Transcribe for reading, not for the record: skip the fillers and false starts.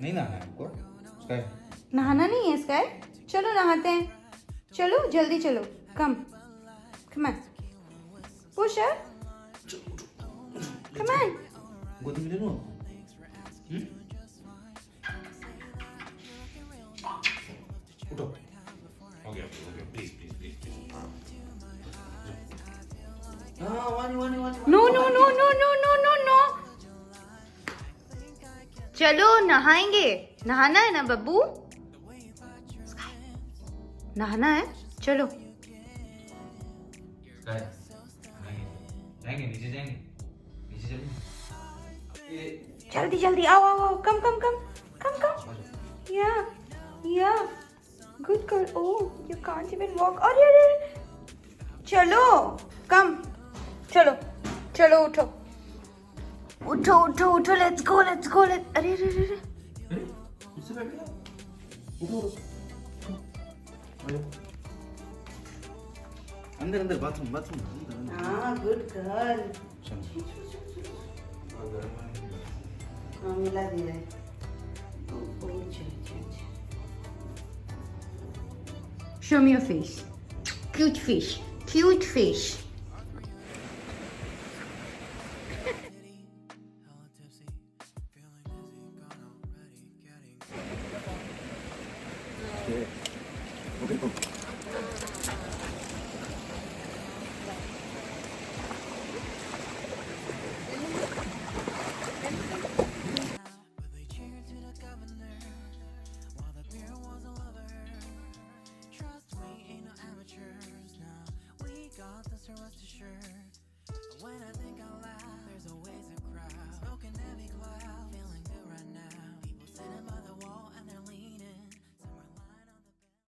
नहीं नहाना है हमको स्काई नहाना नहीं है स्काई, चलो नहाते हैं, चलो जल्दी चलो, come come on push come on. गोदी में ले लो उठो okay okay please please please हाँ वानी वानी वानी no no no no no no no no, चलो नहाएंगे, नहाना है ना बब्बू, नहाना है, चलो स्काई जाएंगे नीचे जाएंगे नीचे चलेंगे ये जल्दी जल्दी आओ आओ आओ, कम कम कम कम कम, या good girl, oh you can't even walk, अरे अरे चलो कम, चलो चलो उठो उठो उठो उठो, लेट्स गो लेट्स गो, अरे अरे अरे इससे बैठ गया उठो अंदर अंदर बाथरूम बाथरूम अंदर अंदर हाँ गुड गर्ल, हाँ मिला दिया है, show me your face, cute fish, cute fish. Okay, go.